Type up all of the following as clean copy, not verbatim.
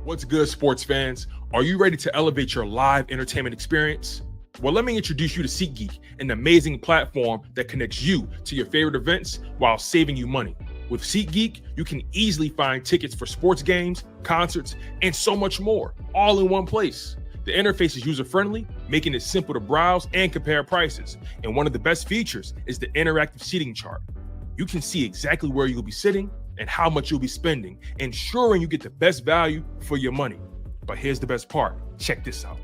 What's good, sports fans? Are you ready to elevate your live entertainment experience? Well, let me introduce you to SeatGeek, an amazing platform that connects you to your favorite events while saving you money. With SeatGeek, you can easily find tickets for sports games, concerts, and so much more, all in one place. The interface is user-friendly, making it simple to browse and compare prices. And one of the best features is the interactive seating chart. You can see exactly where you'll be sitting and how much you'll be spending, ensuring you get the best value for your money. But here's the best part. Check this out.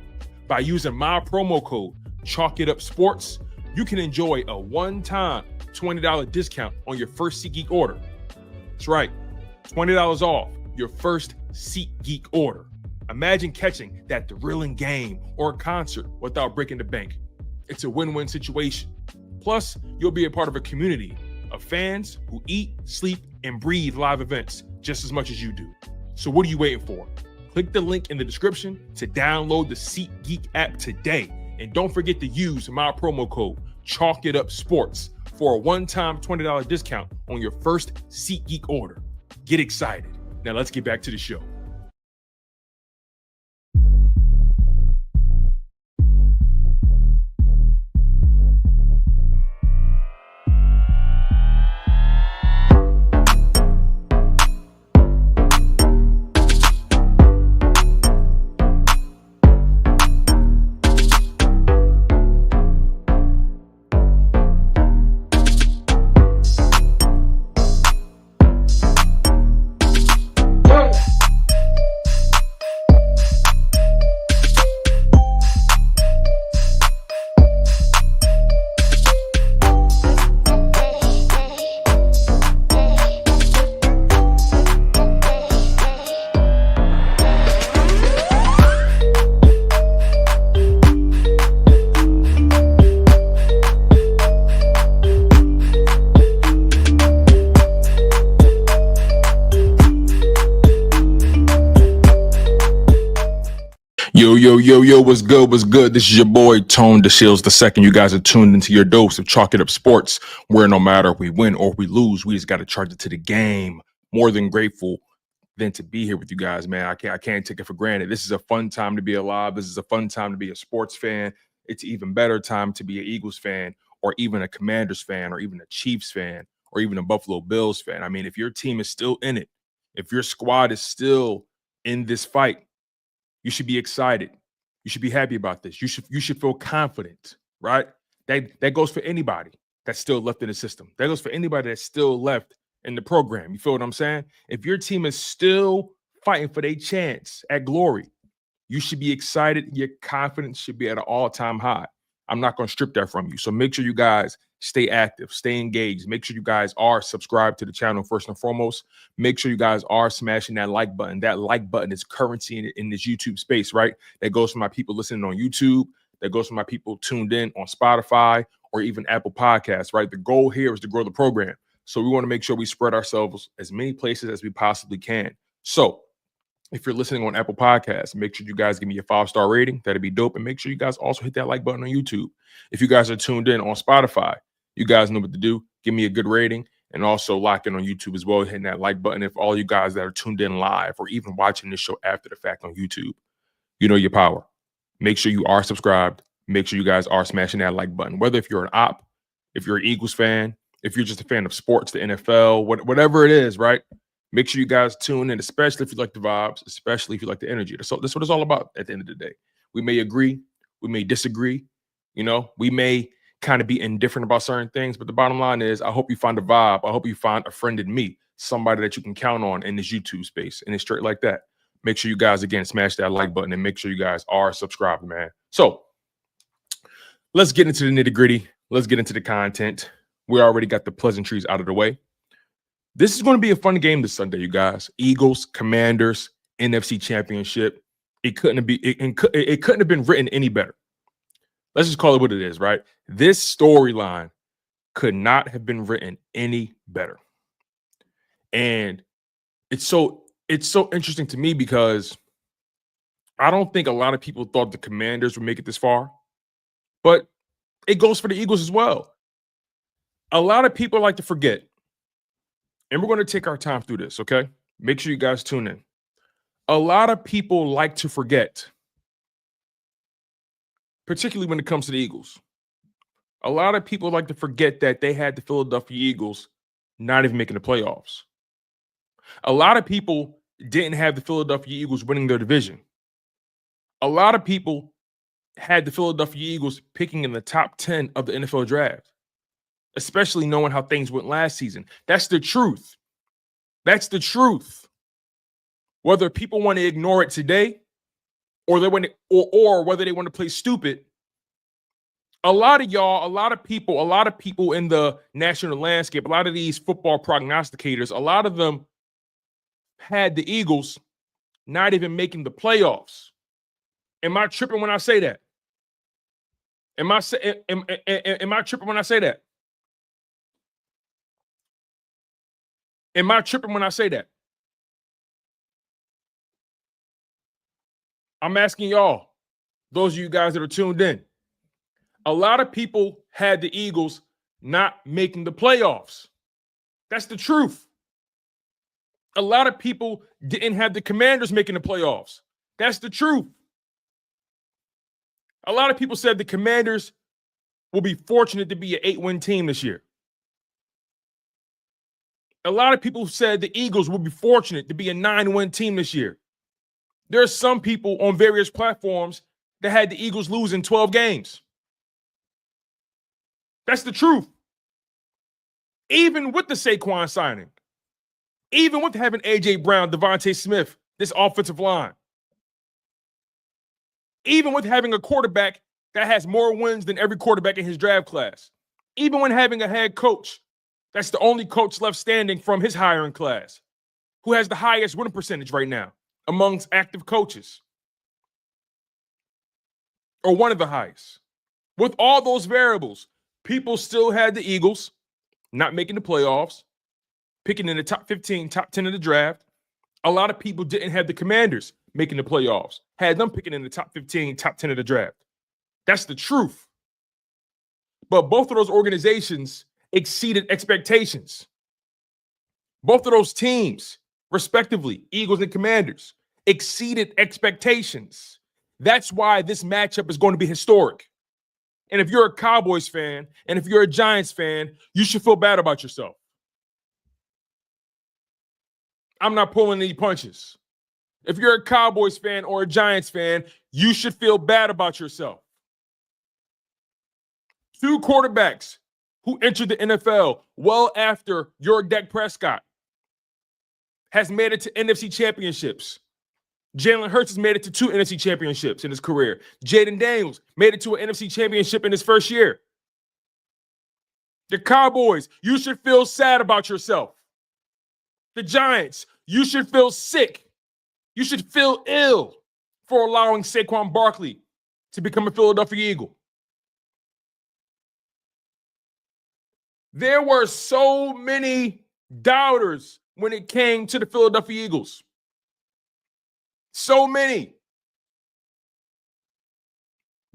By using my promo code, ChalkItUpSports, you can enjoy a one-time $20 discount on your first SeatGeek order. That's right, $20 off your first SeatGeek order. Imagine catching that thrilling game or concert without breaking the bank. It's a win-win situation. Plus, you'll be a part of a community of fans who eat, sleep, and breathe live events just as much as you do. So what are you waiting for? Click the link in the description to download the SeatGeek app today. And don't forget to use my promo code ChalkItUpSports for a one-time $20 discount on your first SeatGeek order. Get excited. Now let's get back to the show. Yo, what's good? What's good? This is your boy, Tone DeShields II. You guys are tuned into your dose of Chalk It Up Sports, where no matter if we win or if we lose, we just got to charge it to the game. More than grateful than to be here with you guys, man. I can't take it for granted. This is a fun time to be alive. This is a fun time to be a sports fan. It's an even better time to be an Eagles fan or even a Commanders fan or even a Chiefs fan or even a Buffalo Bills fan. I mean, if your team is still in it, if your squad is still in this fight, you should be excited. You should be happy about this. You should feel confident, right? That goes for anybody that's still left in the system. That goes for anybody that's still left in the program. You feel what I'm saying? If your team is still fighting for their chance at glory, you should be excited. Your confidence should be at an all-time high. I'm not going to strip that from you. So make sure you guys stay active, stay engaged. Make sure you guys are subscribed to the channel first and foremost. Make sure you guys are smashing that like button. That like button is currency in this YouTube space, right? That goes for my people listening on YouTube. That goes for my people tuned in on Spotify or even Apple Podcasts, right? The goal here is to grow the program. So we want to make sure we spread ourselves as many places as we possibly can. So if you're listening on Apple Podcasts, make sure you guys give me a 5-star rating. That'd be dope. And make sure you guys also hit that like button on YouTube. If you guys are tuned in on Spotify, you guys know what to do. Give me a good rating and also lock in on YouTube as well, hitting that like button. If all you guys that are tuned in live or even watching this show after the fact on YouTube, you know your power. Make sure you are subscribed. Make sure you guys are smashing that like button. Whether if you're an op, if you're an Eagles fan, if you're just a fan of sports, the NFL, whatever it is, right? Make sure you guys tune in, especially if you like the vibes, especially if you like the energy. That's what it's all about at the end of the day. We may agree, we may disagree, we may kind of be indifferent about certain things, but the bottom line is I hope you find a vibe. I hope you find a friend in me, somebody that you can count on in this YouTube space, and it's straight like that. Make sure you guys, again, smash that like button and make sure you guys are subscribed, man. So let's get into the nitty-gritty. Let's get into the content. We already got the pleasantries out of the way. This is going to be a fun game this Sunday, you guys. Eagles, Commanders, NFC Championship. It couldn't have been written any better. Let's just call it what it is, right? This storyline could not have been written any better. And it's so interesting to me because I don't think a lot of people thought the Commanders would make it this far, but it goes for the Eagles as well. A lot of people like to forget, and we're going to take our time through this, okay? Make sure you guys tune in. A lot of people like to forget, particularly when it comes to the Eagles. A lot of people like to forget that they had the Philadelphia Eagles not even making the playoffs. A lot of people didn't have the Philadelphia Eagles winning their division. A lot of people had the Philadelphia Eagles picking in the top 10 of the NFL draft, especially knowing how things went last season. That's the truth. That's the truth. Whether people want to ignore it today or they want to, or whether they want to play stupid, a lot of people in the national landscape, a lot of these football prognosticators, a lot of them had the Eagles not even making the playoffs. Am I tripping when I say that? Am I tripping when I say that? Am I tripping when I say that? I'm asking y'all, those of you guys that are tuned in. A lot of people had the Eagles not making the playoffs. That's the truth. A lot of people didn't have the Commanders making the playoffs. That's the truth. A lot of people said the Commanders will be fortunate to be an 8-win team this year. A lot of people said the Eagles will be fortunate to be a 9-win team this year. There are some people on various platforms that had the Eagles lose in 12 games. That's the truth. Even with the Saquon signing, even with having A.J. Brown, Devontae Smith, this offensive line, even with having a quarterback that has more wins than every quarterback in his draft class, even when having a head coach that's the only coach left standing from his hiring class, who has the highest win percentage right now amongst active coaches, or one of the highest. With all those variables, people still had the Eagles not making the playoffs, picking in the top 15, top 10 of the draft. A lot of people didn't have the Commanders making the playoffs, had them picking in the top 15, top 10 of the draft. That's the truth. But both of those organizations exceeded expectations. Both of those teams, respectively, Eagles and Commanders, exceeded expectations. That's why this matchup is going to be historic. And if you're a Cowboys fan and if you're a Giants fan, you should feel bad about yourself. I'm not pulling any punches. If you're a Cowboys fan or a Giants fan, you should feel bad about yourself. Two quarterbacks who entered the NFL well after your Dak Prescott has made it to NFC championships. Jalen Hurts has made it to 2 NFC championships in his career. Jayden Daniels made it to an NFC championship in his first year. The Cowboys, you should feel sad about yourself. The Giants, you should feel sick. You should feel ill for allowing Saquon Barkley to become a Philadelphia Eagle. There were so many doubters when it came to the Philadelphia Eagles. So many.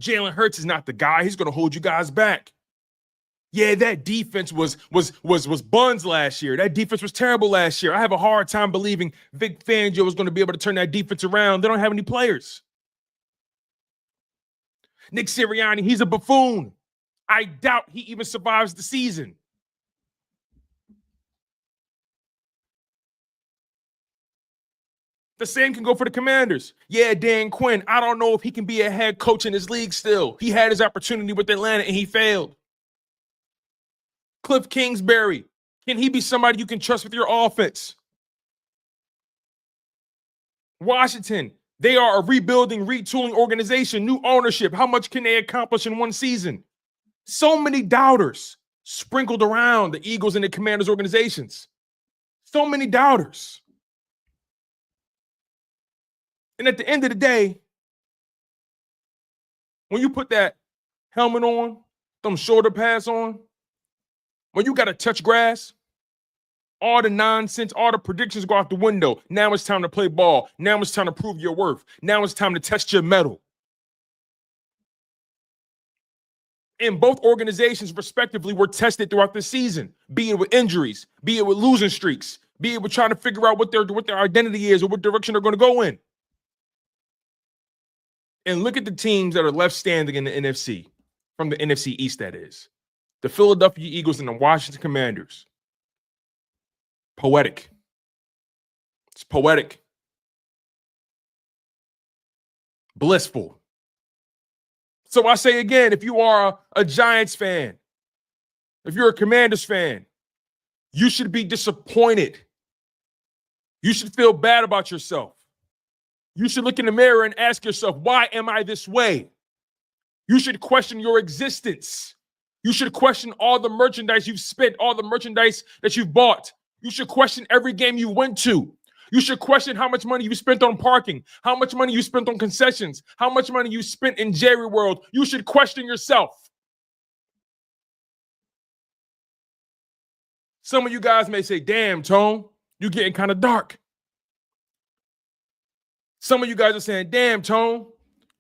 Jalen Hurts is not the guy. He's going to hold you guys back. Yeah, that defense was buns last year. That defense was terrible last year. I have a hard time believing Vic Fangio is going to be able to turn that defense around. They don't have any players. Nick Sirianni, he's a buffoon. I doubt he even survives the season. The same can go for the Commanders. Yeah, Dan Quinn, I don't know if he can be a head coach in this league still. He had his opportunity with Atlanta and he failed. Cliff Kingsbury, can he be somebody you can trust with your offense? Washington, they are a rebuilding, retooling organization, new ownership. How much can they accomplish in one season? So many doubters sprinkled around the Eagles and the Commanders organizations. So many doubters. And at the end of the day, when you put that helmet on, them shoulder pads on, when you got to touch grass, all the nonsense, all the predictions go out the window. Now it's time to play ball. Now it's time to prove your worth. Now it's time to test your mettle. And both organizations, respectively, were tested throughout the season, be it with injuries, be it with losing streaks, be able trying to figure out what their identity is or what direction they're going to go in. And look at the teams that are left standing in the NFC, from the NFC East, that is. The Philadelphia Eagles and the Washington Commanders. Poetic. It's poetic. Blissful. So I say again, if you are a Giants fan, if you're a Commanders fan, you should be disappointed. You should feel bad about yourself. You should look in the mirror and ask yourself, why am I this way? You should question your existence. You should question all the merchandise you've spent, all the merchandise that you've bought. You should question every game you went to. You should question how much money you spent on parking, how much money you spent on concessions, how much money you spent in Jerry World. You should question yourself. Some of you guys may say, damn, Tone, you're getting kind of dark. Some of you guys are saying, damn, Tone,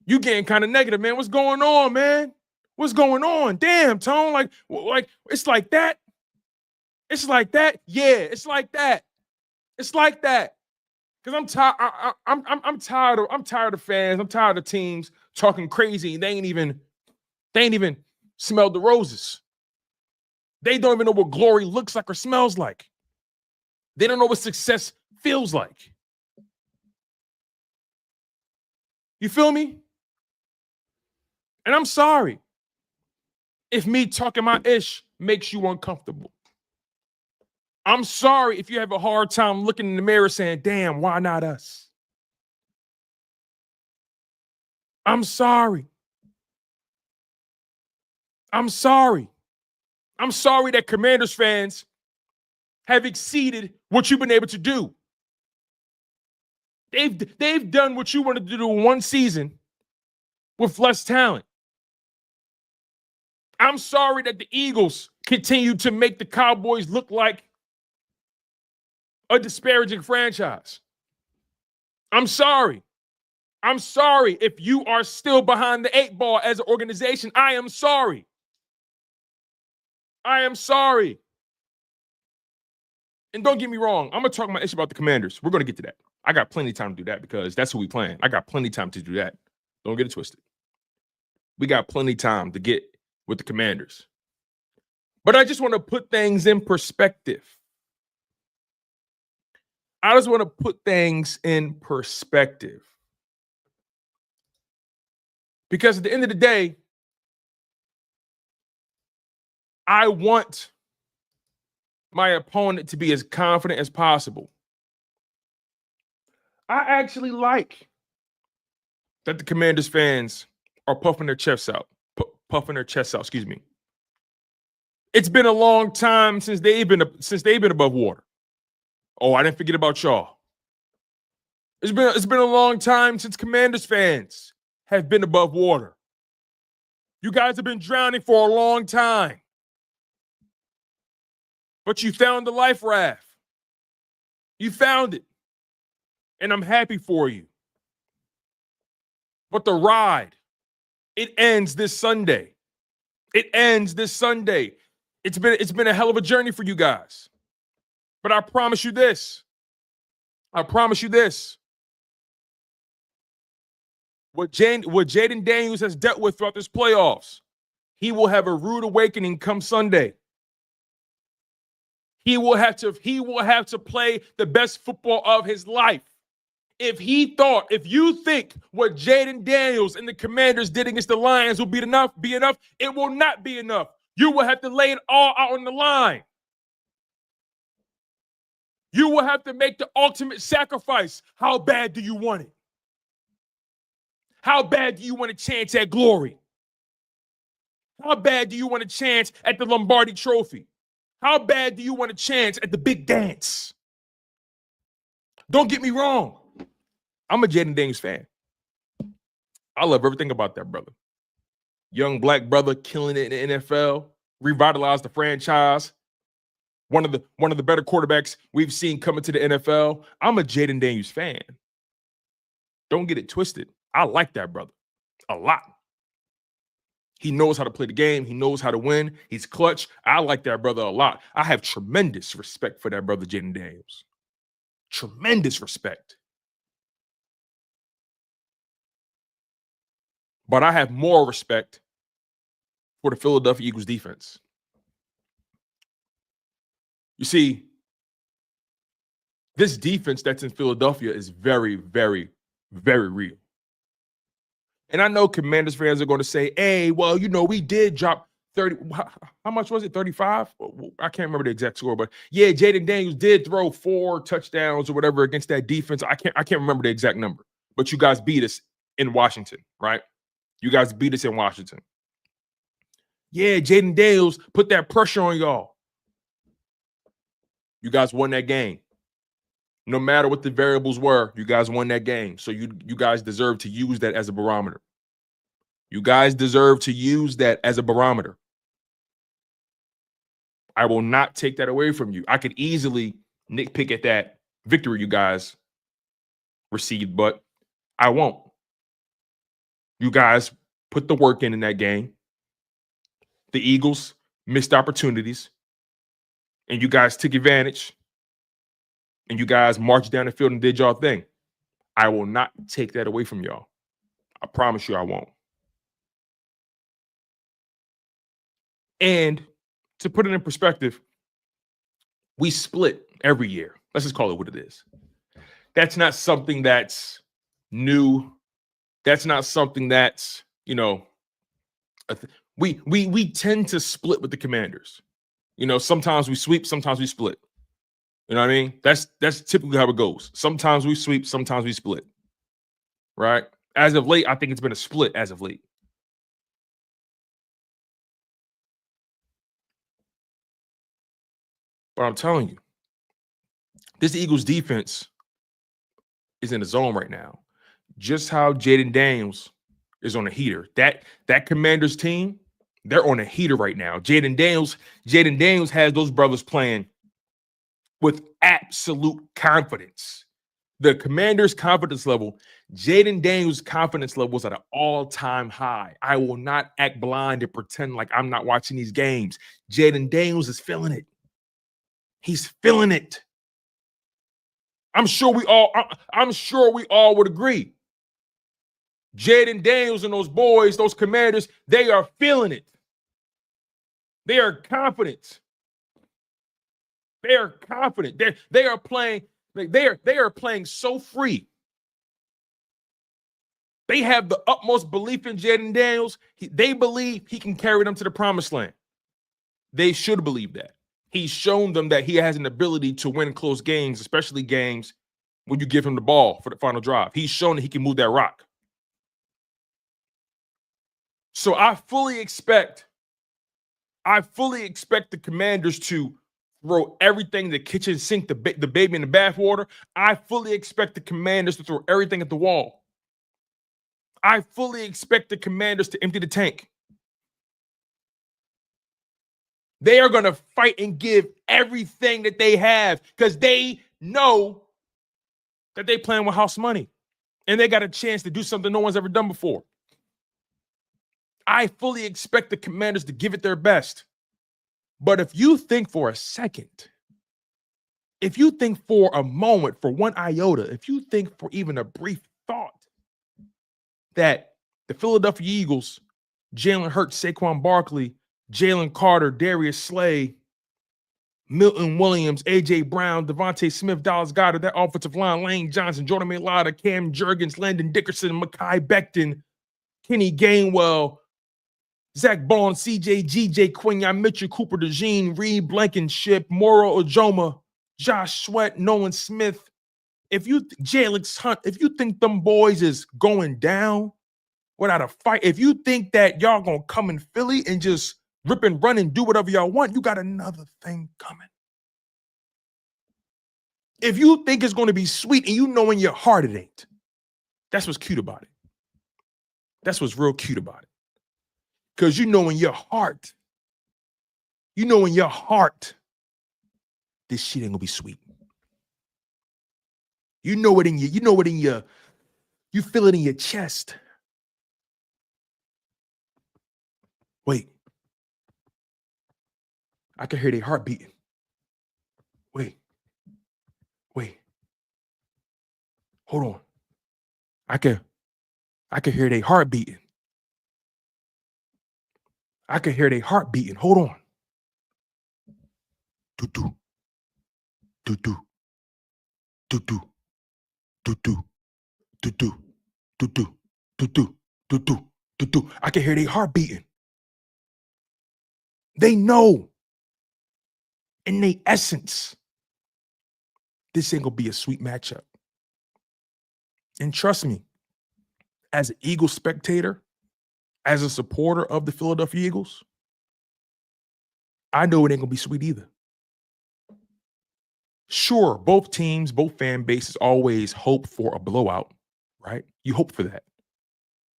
you getting kind of negative, man. What's going on, man? What's going on? Damn, Tone, like it's like that. It's like that. Yeah, it's like that. It's like that. Because I'm tired. I'm tired of fans. I'm tired of teams talking crazy. They ain't even smelled the roses. They don't even know what glory looks like or smells like. They don't know what success feels like. You feel me? And I'm sorry if me talking my ish makes you uncomfortable. I'm sorry if you have a hard time looking in the mirror saying, damn, why not us? I'm sorry. I'm sorry. I'm sorry that Commanders fans have exceeded what you've been able to do. They've done what you wanted to do in one season with less talent. I'm sorry that the Eagles continue to make the Cowboys look like a disparaging franchise. I'm sorry. I'm sorry if you are still behind the 8 ball as an organization. I am sorry. I am sorry. And don't get me wrong, I'm going to talk my issue about the Commanders. We're going to get to that. I got plenty of time to do that because that's who we playing. I got plenty of time to do that. Don't get it twisted. We got plenty of time to get with the Commanders. But I just want to put things in perspective. I just want to put things in perspective. Because at the end of the day, I want my opponent to be as confident as possible. I actually like that the Commanders fans are puffing their chests out. Excuse me. It's been a long time since they've been above water. Oh, I didn't forget about y'all. It's been a long time since Commanders fans have been above water. You guys have been drowning for a long time. But you found the life raft. You found it. And I'm happy for you. But the ride, it ends this Sunday. It ends this Sunday. It's been a hell of a journey for you guys. But I promise you this. I promise you this. What Jayden Daniels has dealt with throughout this playoffs, he will have a rude awakening come Sunday. He will have to play the best football of his life. If you think what Jayden Daniels and the Commanders did against the Lions will be enough, it will not be enough. You will have to lay it all out on the line. You will have to make the ultimate sacrifice. How bad do you want it? How bad do you want a chance at glory? How bad do you want a chance at the Lombardi Trophy? How bad do you want a chance at the big dance? Don't get me wrong. I'm a Jayden Daniels fan. I love everything about that brother. Young black brother killing it in the NFL, revitalized the franchise. One of the better quarterbacks we've seen coming to the NFL. I'm a Jayden Daniels fan. Don't get it twisted. I like that brother a lot. He knows how to play the game. He knows how to win. He's clutch. I like that brother a lot. I have tremendous respect for that brother, Jayden Daniels. tremendous respect. But I have more respect for the Philadelphia Eagles defense. You see, this defense that's in Philadelphia is very, very, very real. And I know Commanders fans are going to say, hey, well, we did drop 30. How much was it? 35? I can't remember the exact score, but yeah, Jayden Daniels did throw 4 touchdowns or whatever against that defense. I can't remember the exact number, but you guys beat us in Washington, right? You guys beat us in Washington. Yeah, Jayden Daniels put that pressure on y'all. You guys won that game. No matter what the variables were, you guys won that game. So you guys deserve to use that as a barometer. You guys deserve to use that as a barometer. I will not take that away from you. I could easily nitpick at that victory you guys received, but I won't. You guys put the work in that game. The Eagles missed opportunities, and you guys took advantage, and you guys marched down the field and did y'all thing. I will not take that away from y'all. I promise you I won't. And to put it in perspective, we split every year. Let's just call it what it is. That's not something that's new. That's not something that's, we tend to split with the Commanders. Sometimes we sweep, sometimes we split. You know what I mean? That's typically how it goes. Sometimes we sweep, sometimes we split. Right? As of late, I think it's been a split as of late. But I'm telling you, this Eagles defense is in the zone right now. Just how Jayden Daniels is on a heater. That Commanders team, they're on a heater right now. Jayden Daniels has those brothers playing with absolute confidence. The Commanders' confidence level, Jayden Daniels' confidence level is at an all-time high. I will not act blind and pretend like I'm not watching these games. Jayden Daniels is feeling it. He's feeling it. I'm sure we all would agree. Jayden Daniels and those boys, those Commanders, they are feeling it. They are confident. They are confident. They are playing. They are playing so free. They have the utmost belief in Jayden Daniels. They believe he can carry them to the promised land. They should believe that. He's shown them that he has an ability to win close games, especially games when you give him the ball for the final drive. He's shown that he can move that rock. So I fully expect the Commanders to throw everything in the kitchen sink, the baby in the bathwater. I fully expect the Commanders to throw everything at the wall. I fully expect the Commanders to empty the tank. They are going to fight and give everything that they have because they know that they playing with house money and they got a chance to do something no one's ever done before. I fully expect the Commanders to give it their best. But if you think for a second, if you think for a moment, for one iota, if you think for even a brief thought that the Philadelphia Eagles, Jalen Hurts, Saquon Barkley, Jalen Carter, Darius Slay, Milton Williams, A.J. Brown, Devontae Smith, Dallas Goedert, that offensive line, Lane Johnson, Jordan Mailata, Cam Jurgens, Landon Dickerson, Mekhi Becton, Kenny Gainwell, Zach Bond, C.J. G.J. Quinyon, Mitchell Cooper, DeJean, Reed Blankenship, Moro Ojoma, Josh Sweat, Nolan Smith. Jalen Hunt, if you think them boys is going down without a fight, if you think that y'all gonna come in Philly and just rip and run and do whatever y'all want, you got another thing coming. If you think it's going to be sweet and you know in your heart it ain't, that's what's cute about it. That's what's real cute about it. Because you know in your heart, this shit ain't gonna be sweet. You feel it in your chest. Wait. I can hear their heart beating. Wait. Hold on. I can hear their heart beating. I can hear their heart beating. Hold on. Do-do. Do-do. Do-do. Do-do. Do-do. Do-do. Do-do. Do-do. Do-do. I can hear their heart beating. They know in their essence this ain't gonna be a sweet matchup. And trust me, as an Eagles spectator, as a supporter of the Philadelphia Eagles, I know it ain't gonna be sweet either. Sure, both teams, both fan bases always hope for a blowout, right? You hope for that.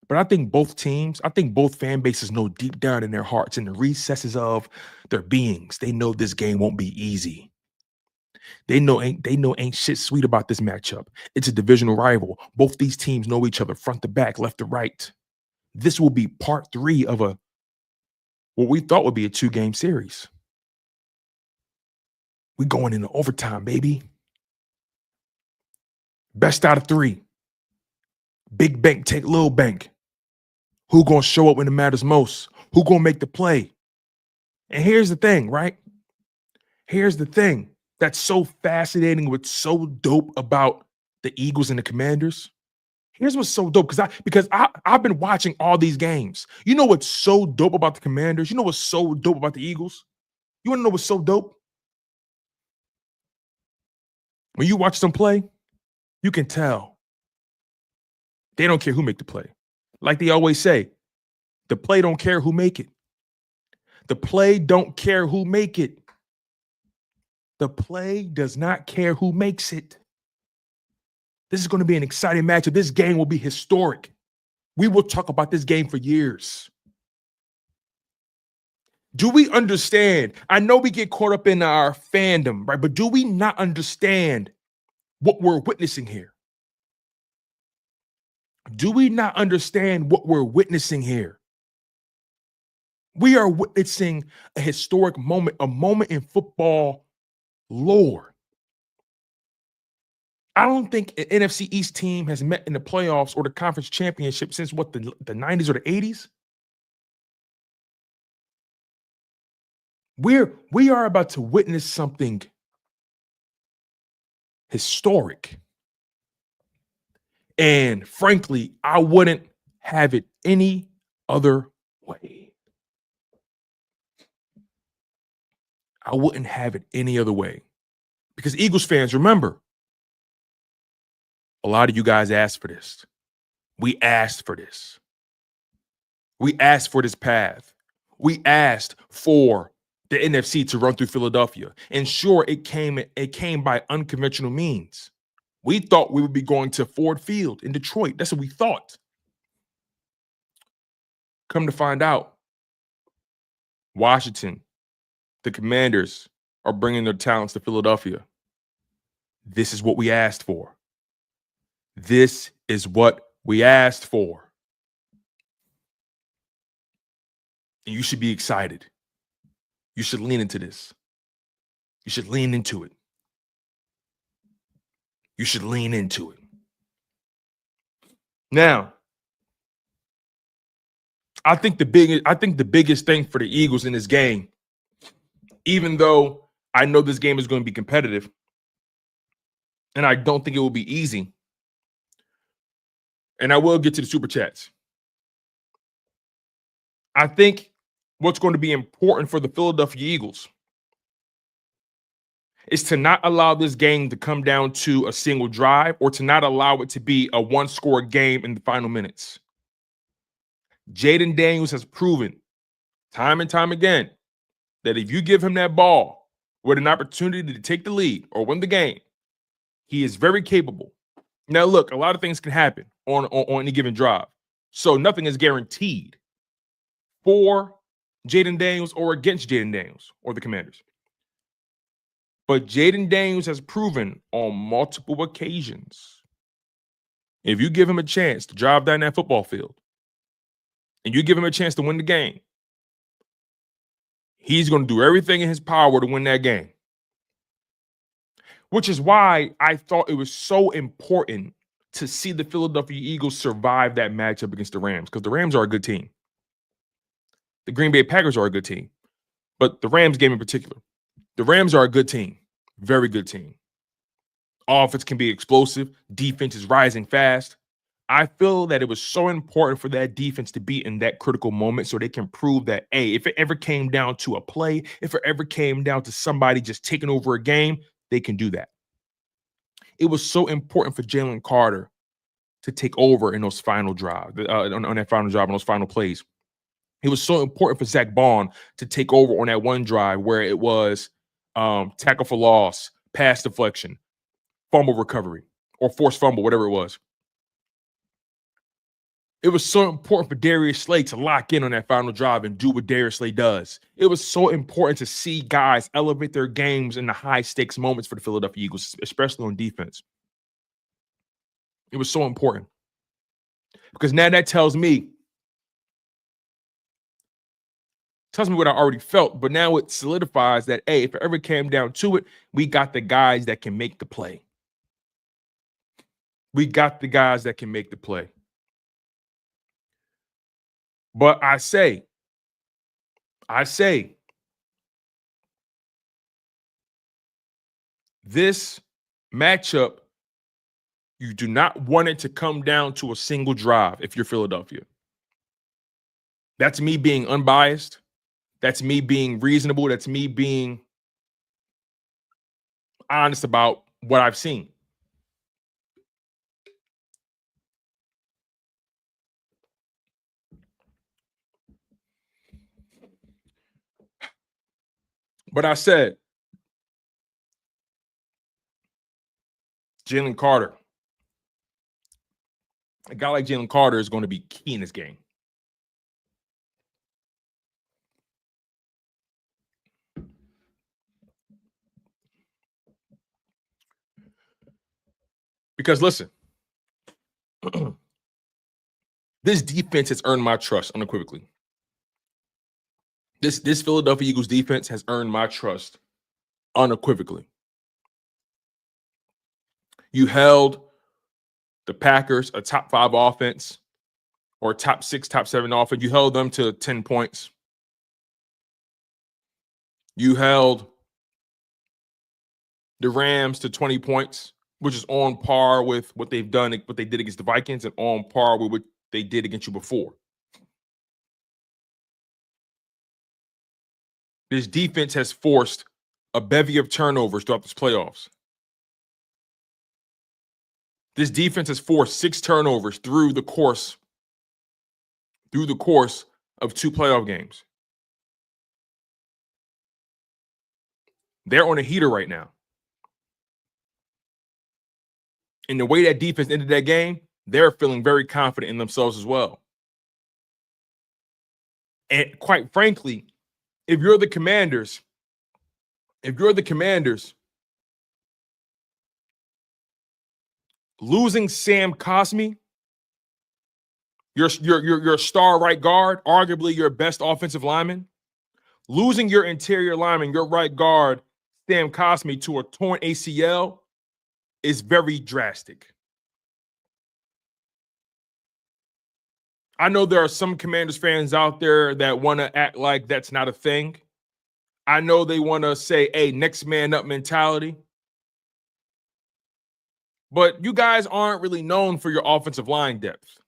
But I think both fan bases know deep down in their hearts, in the recesses of their beings, they know this game won't be easy. They know ain't shit sweet about this matchup. It's a divisional rival. Both these teams know each other front to back, left to right. This will be part 3 of what we thought would be a 2-game series. We going into overtime, baby. Best out of 3. Big bank take little bank. Who gonna show up when it matters most? Who gonna make the play? And here's the thing, right? Here's the thing that's so fascinating, what's so dope about the Eagles and the Commanders. Here's what's so dope, because I've been watching all these games. You know what's so dope about the Commanders? You know what's so dope about the Eagles? You want to know what's so dope? When you watch them play, you can tell they don't care who make the play. Like they always say, the play don't care who make it. The play don't care who make it. The play does not care who makes it. This is going to be an exciting matchup. This game will be historic. We will talk about this game for years. Do we understand? I know we get caught up in our fandom, right? But do we not understand what we're witnessing here? Do we not understand what we're witnessing here? We are witnessing a historic moment, a moment in football lore. I don't think an NFC East team has met in the playoffs or the conference championship since what, the 90s or the 80s? We are about to witness something historic. And frankly, I wouldn't have it any other way. I wouldn't have it any other way. Because Eagles fans, remember, a lot of you guys asked for this. We asked for this. We asked for this path. We asked for the NFC to run through Philadelphia. And sure, it came by unconventional means. We thought we would be going to Ford Field in Detroit. That's what we thought. Come to find out, Washington, the Commanders, are bringing their talents to Philadelphia. This is what we asked for. This is what we asked for. And you should be excited. You should lean into this. You should lean into it. You should lean into it. Now, I think the biggest thing for the Eagles in this game, even though I know this game is going to be competitive, and I don't think it will be easy, and I will get to the super chats. I think what's going to be important for the Philadelphia Eagles is to not allow this game to come down to a single drive, or to not allow it to be a one-score game in the final minutes. Jayden Daniels has proven time and time again that if you give him that ball with an opportunity to take the lead or win the game, he is very capable. Now, look, a lot of things can happen on any given drive, so nothing is guaranteed for Jayden Daniels or against Jayden Daniels or the Commanders. But Jayden Daniels has proven on multiple occasions, if you give him a chance to drive down that football field and you give him a chance to win the game, he's going to do everything in his power to win that game. Which is why I thought it was so important to see the Philadelphia Eagles survive that matchup against the Rams, because the Rams are a good team. The Green Bay Packers are a good team, but the Rams game in particular, the Rams are a good team, very good team. Offense can be explosive. Defense is rising fast. I feel that it was so important for that defense to be in that critical moment so they can prove that, hey, if it ever came down to a play, if it ever came down to somebody just taking over a game, they can do that. It was so important for Jalen Carter to take over in those final drives, on that final drive, on those final plays. It was so important for Zach Bond to take over on that one drive where it was tackle for loss, pass deflection, fumble recovery, or forced fumble, whatever it was. It was so important for Darius Slay to lock in on that final drive and do what Darius Slay does. It was so important to see guys elevate their games in the high-stakes moments for the Philadelphia Eagles, especially on defense. It was so important. Because now that tells me what I already felt, but now it solidifies that, hey, if it ever came down to it, we got the guys that can make the play. We got the guys that can make the play. But I say, this matchup, you do not want it to come down to a single drive if you're Philadelphia. That's me being unbiased. That's me being reasonable. That's me being honest about what I've seen. But I said, Jalen Carter, a guy like Jalen Carter is going to be key in this game. Because listen, this defense has earned my trust unequivocally. This Philadelphia Eagles defense has earned my trust unequivocally. You held the Packers, a top 5 offense, or top 6, top 7 offense. You held them to 10 points. You held the Rams to 20 points, which is on par with what they've done, what they did against the Vikings, and on par with what they did against you before. This defense has forced a bevy of turnovers throughout this playoffs. This defense has forced 6 turnovers through the course of 2 playoff games. They're on a heater right now. And the way that defense ended that game, they're feeling very confident in themselves as well. And quite frankly, if you're the Commanders, losing Sam Cosmi, your star right guard, arguably your best offensive lineman, losing your interior lineman, your right guard, Sam Cosmi, to a torn ACL is very drastic. I know there are some Commanders fans out there that want to act like that's not a thing. I know they want to say, hey, next man up mentality. But you guys aren't really known for your offensive line depth.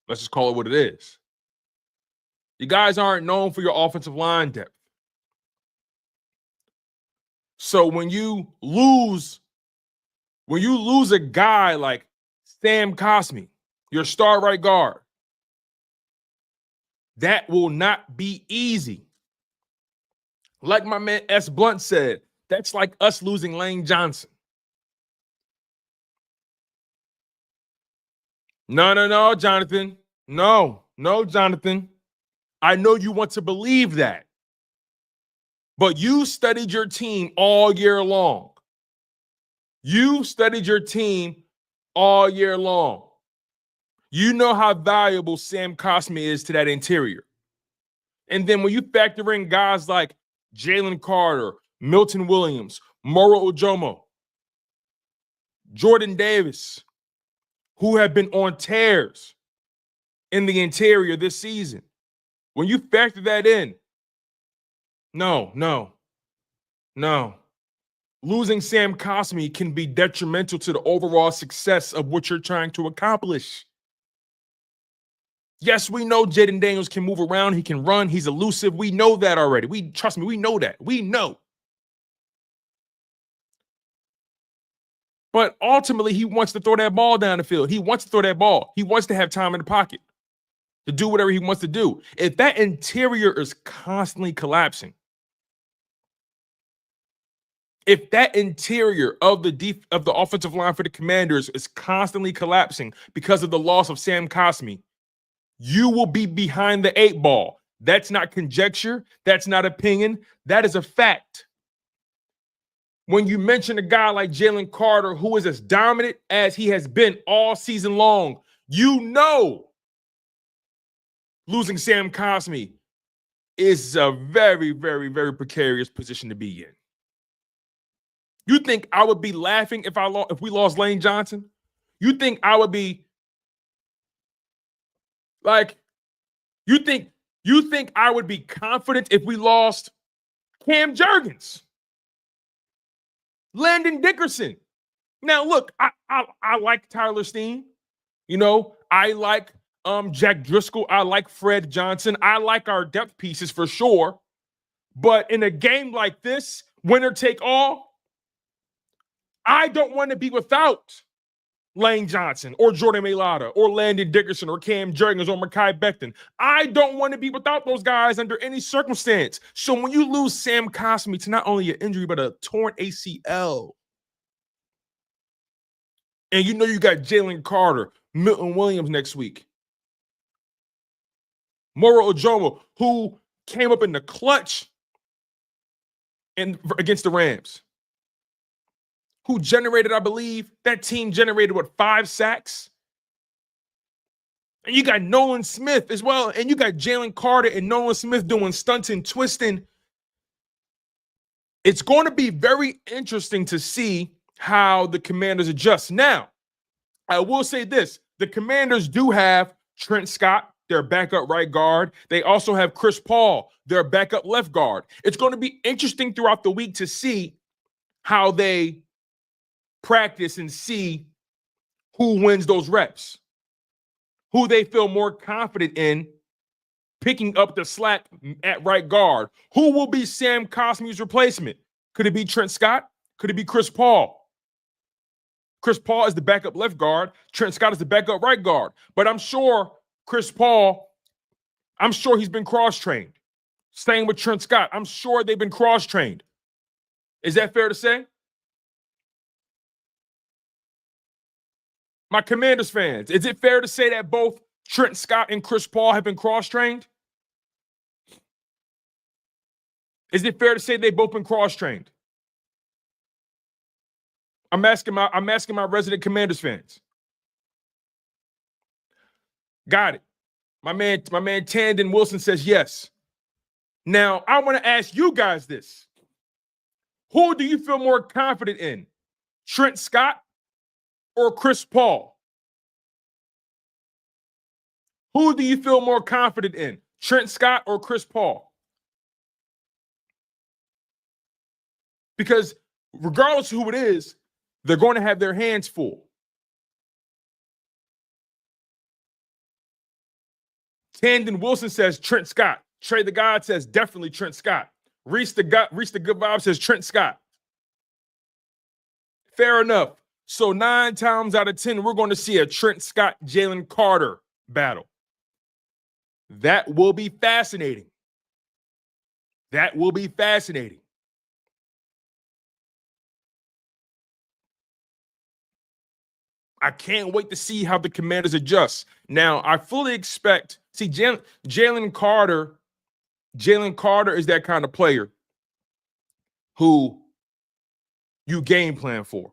Let's just call it what it is. You guys aren't known for your offensive line depth. So when you lose a guy like Sam Cosmi, your star right guard, that will not be easy. Like my man S. Blunt said, that's like us losing Lane Johnson. No, Jonathan. No, Jonathan. I know you want to believe that. But you studied your team all year long. You studied your team all year long. You know how valuable Sam Cosmi is to that interior. And then when you factor in guys like Jalen Carter, Milton Williams, Moro Ojomo, Jordan Davis, who have been on tears in the interior this season. When you factor that in, no. Losing Sam Cosmi can be detrimental to the overall success of what you're trying to accomplish. Yes, we know Jayden Daniels can move around. He can run. He's elusive. We know that already. Trust me, we know that. We know. But ultimately, he wants to throw that ball down the field. He wants to throw that ball. He wants to have time in the pocket to do whatever he wants to do. If that interior is constantly collapsing, if that interior of the offensive line for the Commanders is constantly collapsing because of the loss of Sam Cosmi, you will be behind the 8 ball. That's not conjecture. That's not opinion. That is a fact. When you mention a guy like Jalen Carter, who is as dominant as he has been all season long, you know losing Sam Cosmi is a very, very, very precarious position to be in. You think I would be laughing if we lost Lane Johnson? You think I would be like, you think I would be confident if we lost Cam Jurgens, Landon Dickerson? Now, look, I like Tyler Steen. You know, I like Jack Driscoll. I like Fred Johnson. I like our depth pieces for sure. But in a game like this, winner take all, I don't want to be without Lane Johnson or Jordan Mailata or Landon Dickerson or Cam Jurgens or Mekhi Becton. I don't want to be without those guys under any circumstance. So when you lose Sam Cosmi to not only an injury, but a torn ACL, and you know you got Jalen Carter, Milton Williams next week, Moro Ojomo, who came up in the clutch against the Rams, who generated, I believe, that team generated, 5 sacks? And you got Nolan Smith as well. And you got Jalen Carter and Nolan Smith doing stunts and twisting. It's going to be very interesting to see how the Commanders adjust. Now, I will say this. The Commanders do have Trent Scott, their backup right guard. They also have Chris Paul, their backup left guard. It's going to be interesting throughout the week to see how they practice and see who wins those reps, who they feel more confident in picking up the slack at right guard. Who will be Sam Cosmi's replacement? Could it be Trent Scott? Could it be Chris Paul? Chris Paul is the backup left guard. Trent Scott is the backup right guard. But I'm sure Chris Paul, he's been cross-trained. Staying with Trent Scott, I'm sure they've been cross-trained. Is that fair to say? My Commanders fans, is it fair to say that both Trent Scott and Chris Paul have been cross-trained? Is it fair to say they've both been cross-trained? I'm asking my resident Commanders fans. Got it. My man Tandon Wilson says yes. Now, I want to ask you guys this. Who do you feel more confident in? Trent Scott or Chris Paul? Who do you feel more confident in? Trent Scott or Chris Paul? Because regardless of who it is, they're going to have their hands full. Tandon Wilson says Trent Scott. Trey the God says definitely Trent Scott. Reese the Good Vibe says Trent Scott. Fair enough. So 9 times out of 10, we're going to see a Trent Scott, Jalen Carter battle. That will be fascinating. That will be fascinating. I can't wait to see how the Commanders adjust. Now, I fully expect, Jalen Carter is that kind of player who you game plan for.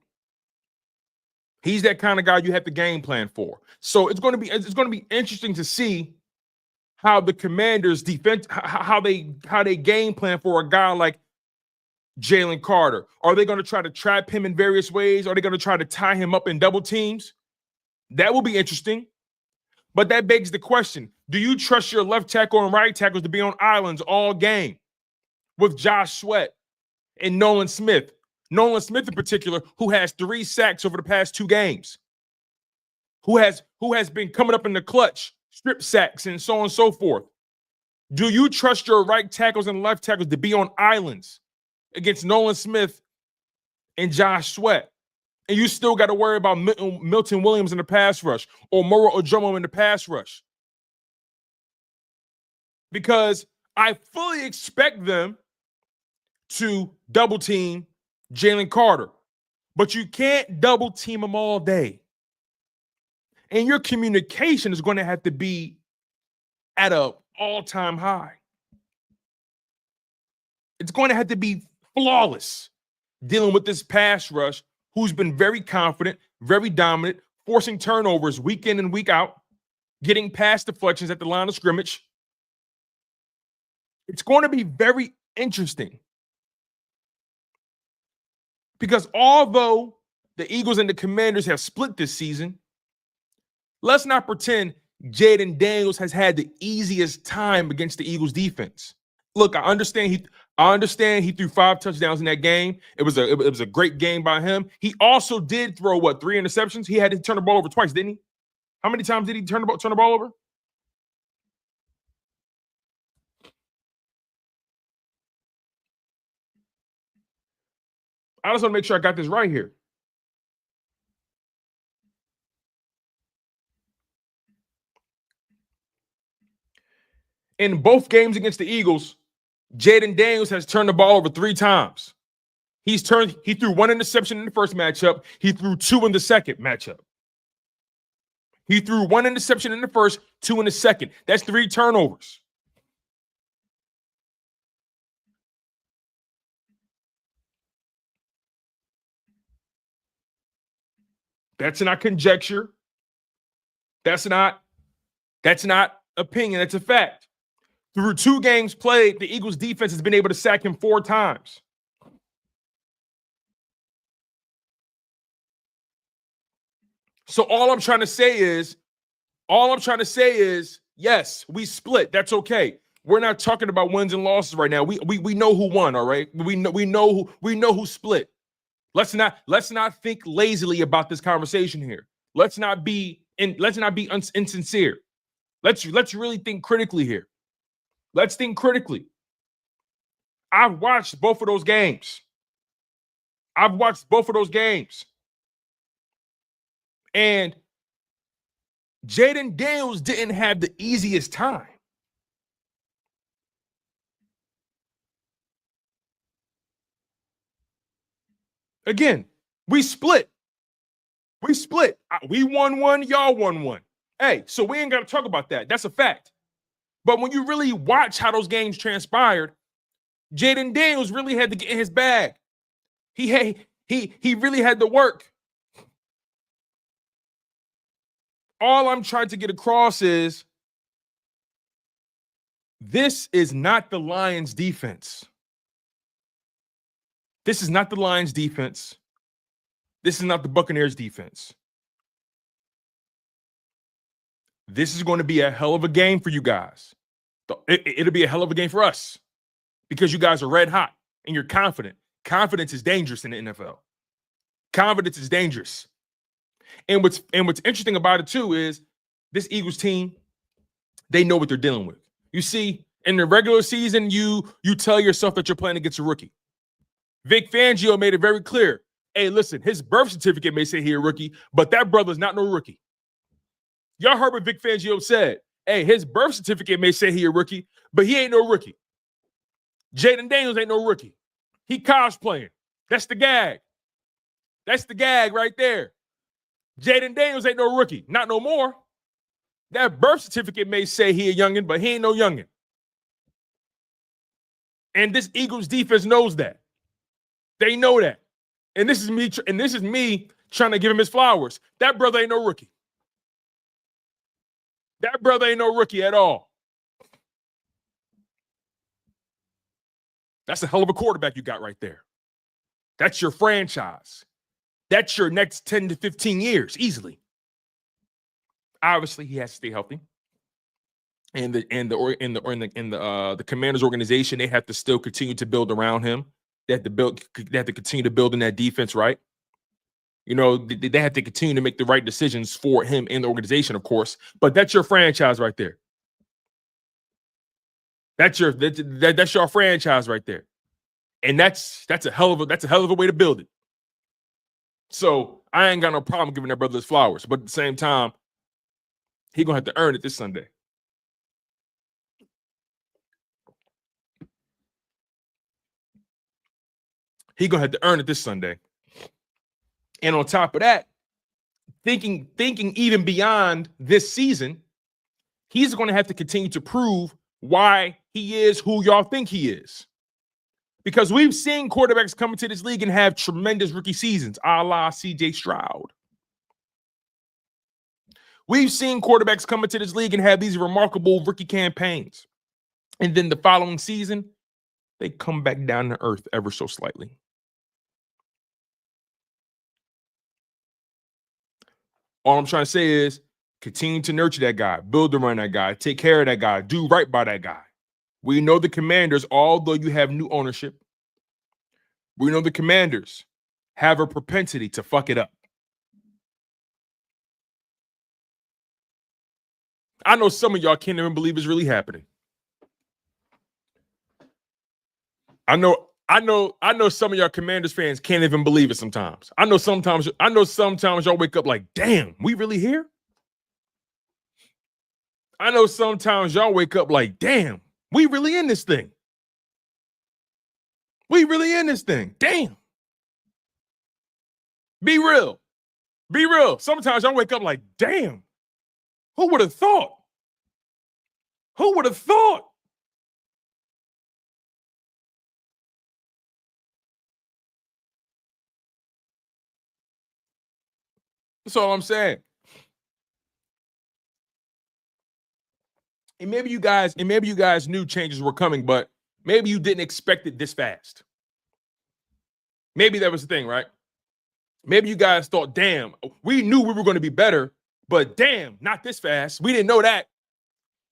He's that kind of guy you have to game plan for. So it's going to be interesting to see how the Commanders defense, how they game plan for a guy like Jalen Carter? Are they going to try to trap him in various ways? Are they going to try to tie him up in double teams? That will be interesting. But that begs the question, do you trust your left tackle and right tackles to be on islands all game with Josh Sweat and Nolan Smith? Nolan Smith in particular, who has 3 sacks over the past 2 games, who has been coming up in the clutch, strip sacks, and so on and so forth. Do you trust your right tackles and left tackles to be on islands against Nolan Smith and Josh Sweat? And you still got to worry about Milton Williams in the pass rush or Moro Ojomo in the pass rush. Because I fully expect them to double team Jalen Carter, but you can't double team him all day. And your communication is going to have to be at an all-time high. It's going to have to be flawless dealing with this pass rush who's been very confident, very dominant, forcing turnovers week in and week out, getting past deflections at the line of scrimmage. It's going to be very interesting because although the Eagles and the Commanders have split this season, let's not pretend Jayden Daniels has had the easiest time against the Eagles defense. Look, I understand he threw 5 touchdowns in that game. It was a great game by him. He also did throw 3 interceptions. He had to turn the ball over twice, didn't he? How many times did he turn the ball over? I just want to make sure I got this right here. In both games against the Eagles, Jayden Daniels has turned the ball over 3 times. He threw 1 interception in the first matchup. He threw 2 in the second matchup. He threw 1 interception in the first, 2 in the second. That's 3 turnovers. That's not conjecture. That's not opinion. That's a fact. Through 2 games played, the Eagles defense has been able to sack him 4 times. So all I'm trying to say is, yes, we split. That's okay. We're not talking about wins and losses right now. We know who won, all right? We know who split. Let's not think lazily about this conversation here. Let's not be insincere. Let's really think critically here. Let's think critically. I've watched both of those games. And Jayden Daniels didn't have the easiest time. Again, we split. We won 1, y'all won 1. Hey, so we ain't got to talk about that. That's a fact. But when you really watch how those games transpired, Jayden Daniels really had to get in his bag. He really had to work. All I'm trying to get across is this is not the Lions defense. This is not the Lions defense. This is not the Buccaneers defense. This is going to be a hell of a game for you guys. It'll be a hell of a game for us because you guys are red hot and you're confident. Confidence is dangerous in the NFL. Confidence is dangerous. And what's interesting about it too is this Eagles team, they know what they're dealing with. You see, in the regular season, you tell yourself that you're playing against a rookie. Vic Fangio made it very clear. Hey, listen, his birth certificate may say he a rookie, but that brother's not no rookie. Y'all heard what Vic Fangio said. Hey, his birth certificate may say he a rookie, but he ain't no rookie. Jayden Daniels ain't no rookie. He cosplaying. That's the gag. That's the gag right there. Jayden Daniels ain't no rookie. Not no more. That birth certificate may say he a youngin', but he ain't no youngin'. And this Eagles defense knows that. They know that. And this is me trying to give him his flowers. That brother ain't no rookie. That brother ain't no rookie at all. That's a hell of a quarterback you got right there. That's your franchise. That's your next 10 to 15 years, easily. Obviously, he has to stay healthy. And the Commanders organization, they have to still continue to build around him. They have to continue to build in that defense, right? You know, they have to continue to make the right decisions for him and the organization, of course. But that's your franchise right there. That's your franchise right there. And that's a hell of a way to build it. So I ain't got no problem giving that brother his flowers, but at the same time, he gonna have to earn it this Sunday. He gonna have to earn it this Sunday. And on top of that, thinking even beyond this season, he's going to have to continue to prove why he is who y'all think he is. Because we've seen quarterbacks come into this league and have tremendous rookie seasons, a la CJ Stroud. We've seen quarterbacks come into this league and have these remarkable rookie campaigns. And then the following season, they come back down to earth ever so slightly. All I'm trying to say is continue to nurture that guy, build around that guy, take care of that guy, do right by that guy. We know the Commanders, although you have new ownership, we know the Commanders have a propensity to fuck it up. I know some of y'all can't even believe it's really happening. I know some of y'all Commanders fans can't even believe it sometimes. I know sometimes y'all wake up like, damn, we really here? I know sometimes y'all wake up like, damn, we really in this thing. We really in this thing. Damn. Be real. Be real. Sometimes y'all wake up like, damn, who would have thought? Who would have thought? That's all I'm saying. And maybe you guys knew changes were coming, but maybe you didn't expect it this fast. Maybe that was the thing, right? Maybe you guys thought, damn, we knew we were going to be better, but damn, not this fast. We didn't know that.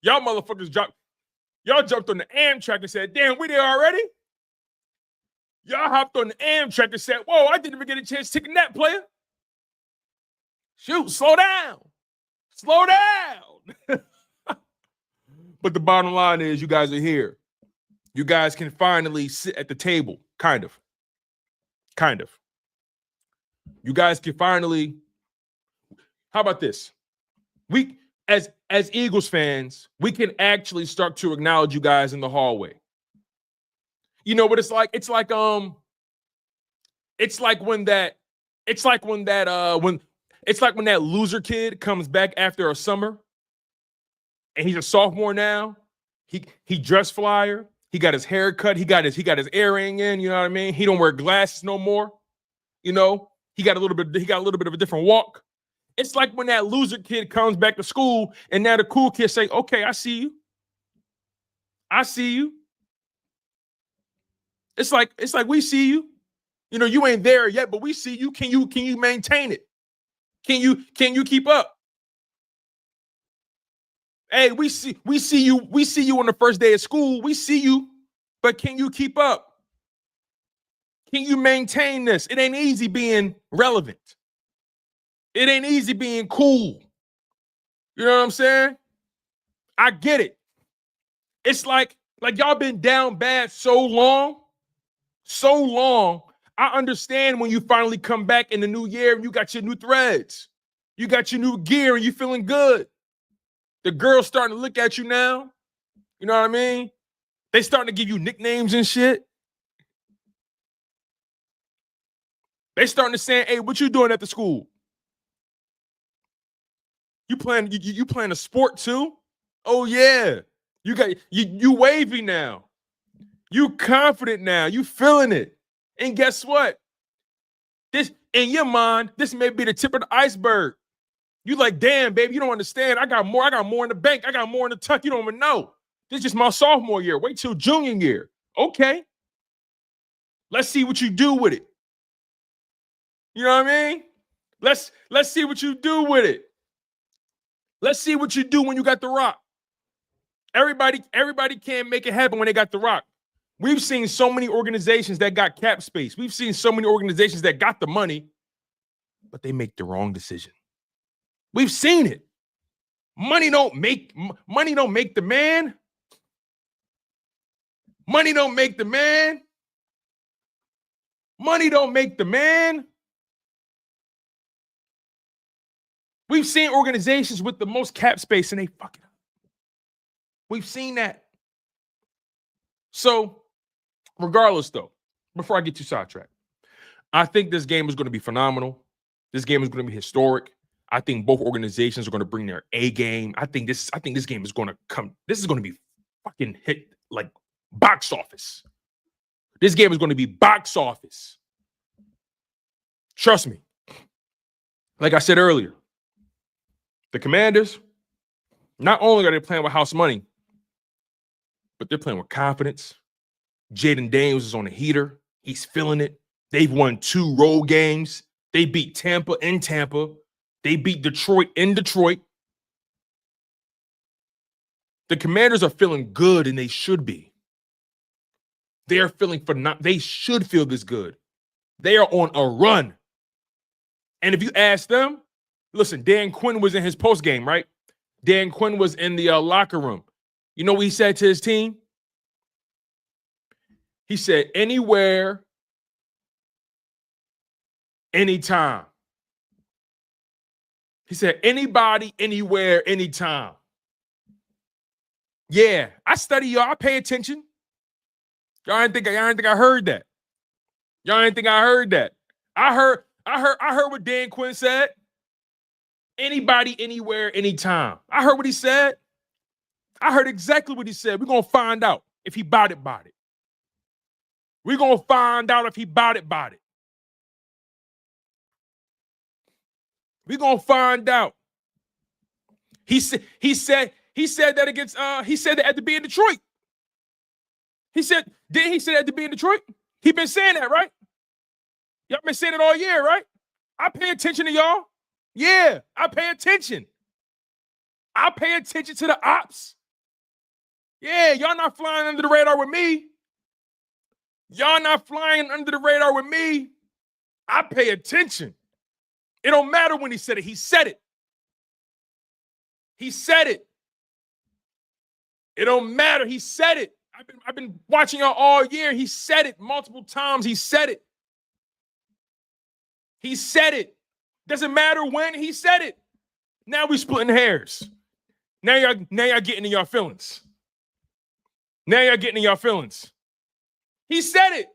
Y'all motherfuckers jumped on the Amtrak and said, damn, we there already? Y'all hopped on the Amtrak and said, whoa, I didn't even get a chance to take a nap, player. Shoot, slow down. Slow down. But the bottom line is you guys are here. You guys can finally sit at the table, kind of. You guys can finally, how about this? We, as Eagles fans, we can actually start to acknowledge you guys in the hallway. You know what it's like? It's like when that loser kid comes back after a summer and he's a sophomore now. He dressed flyer. He got his hair cut. He got his earring in. You know what I mean? He don't wear glasses no more. You know, he got a little bit of a different walk. It's like when that loser kid comes back to school and now the cool kids say, okay, I see you. I see you. It's like we see you. You know, you ain't there yet, but we see you. Can you maintain it? Can you keep up? Hey, we see you on the first day of school. We see you, but can you keep up? Can you maintain this? It ain't easy being relevant. It ain't easy being cool. You know what I'm saying? I get it. It's like y'all been down bad so long. I understand when you finally come back in the new year and you got your new threads. You got your new gear and you feeling good. The girls starting to look at you now. You know what I mean? They starting to give you nicknames and shit. They starting to say, hey, what you doing at the school? You playing a sport too? Oh yeah. You wavy now. You confident now. You feeling it. And guess what? This in your mind, this may be the tip of the iceberg. You like, damn, baby, you don't understand. I got more in the bank. I got more in the tuck. You don't even know. This is just my sophomore year. Wait till junior year. Okay. Let's see what you do with it. You know what I mean? Let's see what you do with it. Let's see what you do when you got the rock. Everybody can't make it happen when they got the rock. We've seen so many organizations that got cap space. We've seen so many organizations that got the money, but they make the wrong decision. We've seen it. Money don't make the man. Money don't make the man. Money don't make the man. We've seen organizations with the most cap space and they fuck it up. We've seen that. So, regardless, though, before I get too sidetracked, I think this game is going to be phenomenal. This game is going to be historic. I think both organizations are going to bring their A game. I think this game is going to come. This is going to be fucking hit like box office. This game is going to be box office. Trust me. Like I said earlier, the Commanders, not only are they playing with house money, but they're playing with confidence. Jayden Daniels is on a heater. He's feeling it. They've won 2 road games. They beat Tampa in Tampa. They beat Detroit in Detroit. The Commanders are feeling good, and they should be. They're feeling they should feel this good. They are on a run. And if you ask them, listen, Dan Quinn was in his post game, right? Dan Quinn was in the locker room. You know what he said to his team? He said, anywhere, anytime. He said, anybody, anywhere, anytime. Yeah, I study y'all. I pay attention. Y'all didn't think I heard that. Y'all didn't think I heard that. I heard what Dan Quinn said. Anybody, anywhere, anytime. I heard what he said. I heard exactly what he said. We're going to find out if he bought it. We're going to find out if he bought it. We're going to find out. He said that against he said that at the be in Detroit. Didn't he say that at the be in Detroit? He been saying that, right? Y'all been saying it all year, right? I pay attention to y'all. Yeah, I pay attention. I pay attention to the ops. Yeah, y'all not flying under the radar with me. Y'all not flying under the radar with me. I pay attention. It don't matter when he said it. He said it. He said it. It don't matter. He said it. I've been watching y'all all year. He said it multiple times. He said it. He said it. Doesn't matter when he said it. Now we splitting hairs. Now y'all getting in your feelings. Now y'all getting in your feelings. He said it.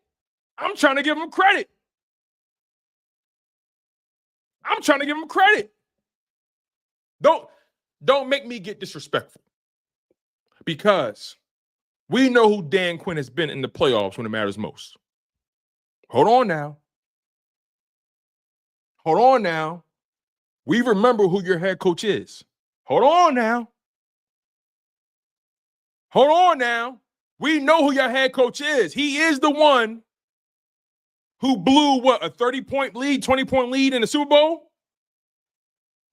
I'm trying to give him credit. I'm trying to give him credit. Don't make me get disrespectful. Because we know who Dan Quinn has been in the playoffs when it matters most. Hold on now. Hold on now. We remember who your head coach is. Hold on now. Hold on now. We know who your head coach is. He is the one who blew, a 30-point lead, 20-point lead in the Super Bowl?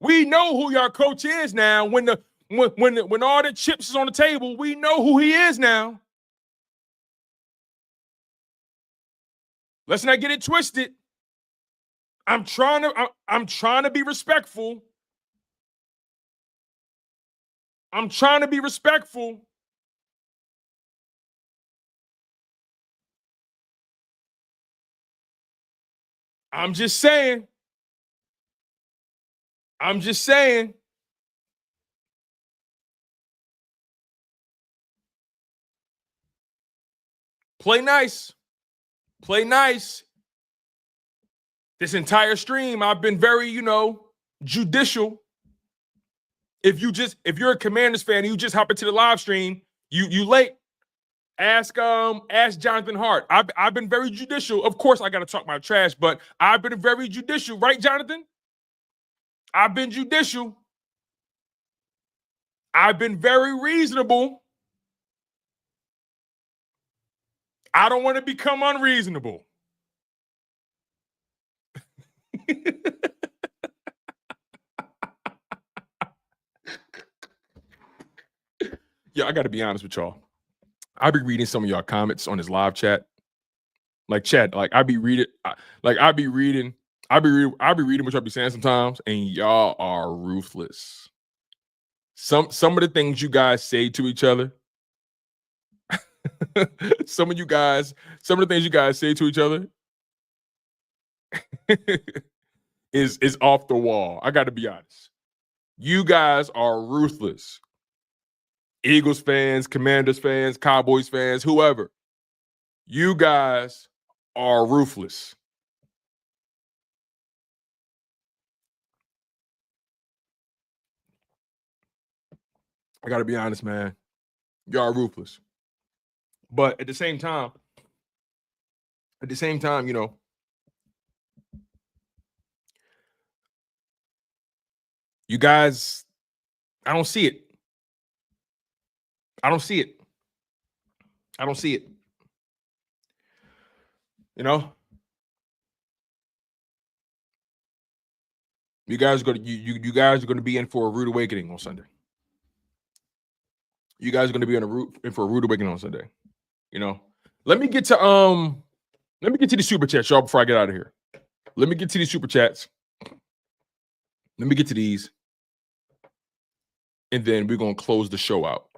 We know who your coach is now. When all the chips is on the table, we know who he is now. Let's not get it twisted. I'm trying to be respectful. I'm trying to be respectful. I'm just saying. Play nice. Play nice. This entire stream, I've been very, judicial. If you're a Commanders fan and you just hop into the live stream, you late. Ask Jonathan Hart. I've been very judicial. Of course, I got to talk my trash, but I've been very judicial, right, Jonathan? I've been judicial. I've been very reasonable. I don't want to become unreasonable. Yeah, I got to be honest with y'all. I be reading some of y'all comments on his live chat. Like chat, like I be reading what y'all be saying sometimes, and y'all are ruthless. Some of the things you guys say to each other. some of the things you guys say to each other is off the wall. I got to be honest. You guys are ruthless. Eagles fans, Commanders fans, Cowboys fans, whoever. You guys are ruthless. I got to be honest, man. Y'all are ruthless. But at the same time, you know, you guys, I don't see it. I don't see it. You know, you guys are going to be in for a rude awakening on Sunday. You guys are going to be in for a rude awakening on Sunday. You know, let me get to the super chats, y'all, before I get out of here. Let me get to these super chats. Let me get to these, and then we're going to close the show out.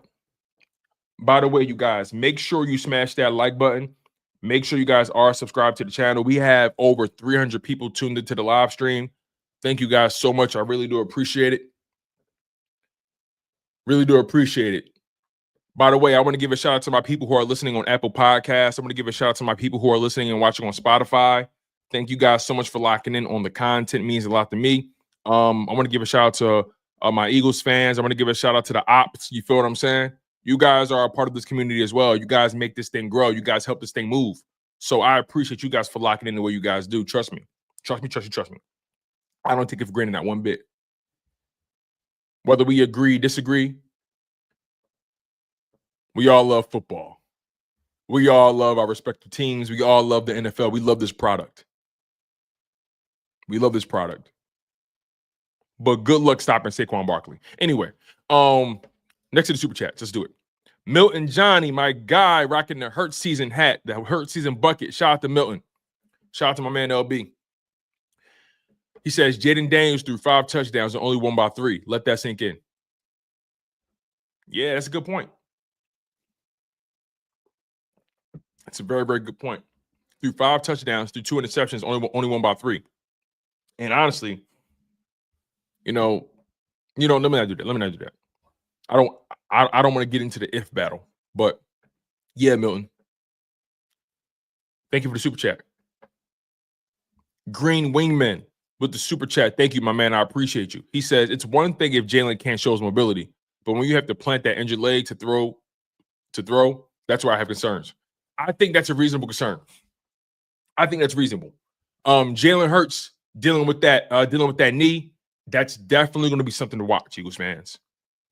By the way, you guys, make sure you smash that like button. Make sure you guys are subscribed to the channel. We have over 300 people tuned into the live stream. Thank you guys so much. I really do appreciate it. Really do appreciate it. By the way, I want to give a shout out to my people who are listening on Apple Podcasts. I want to give a shout out to my people who are listening and watching on Spotify. Thank you guys so much for locking in on the content. It means a lot to me. I want to give a shout out to my Eagles fans. I want to give a shout out to the ops. You feel what I'm saying? You guys are a part of this community as well. You guys make this thing grow. You guys help this thing move. So I appreciate you guys for locking in the way you guys do. Trust me. Trust me. I don't take it for granted that one bit. Whether we agree, disagree, we all love football. We all love our respective teams. We all love the NFL. We love this product. But good luck stopping Saquon Barkley. Anyway, next to the super chats, let's do it. Milton Johnny, my guy, rocking the Hurts season hat, the Hurts season bucket. Shout out to Milton. Shout out to my man LB. He says Jayden Daniels threw 5 touchdowns and only won by 3. Let that sink in. Yeah, that's a good point. That's a very, very good point. Threw 5 touchdowns, threw 2 interceptions, only won by 3. And honestly, let me not do that. I don't want to get into the if battle, but yeah, Milton. Thank you for the super chat. Green Wingman with the super chat. Thank you, my man. I appreciate you. He says it's one thing if Jalen can't show his mobility, but when you have to plant that injured leg to throw, that's where I have concerns. I think that's a reasonable concern. I think that's reasonable. Jalen Hurts dealing with that knee, that's definitely going to be something to watch, Eagles fans.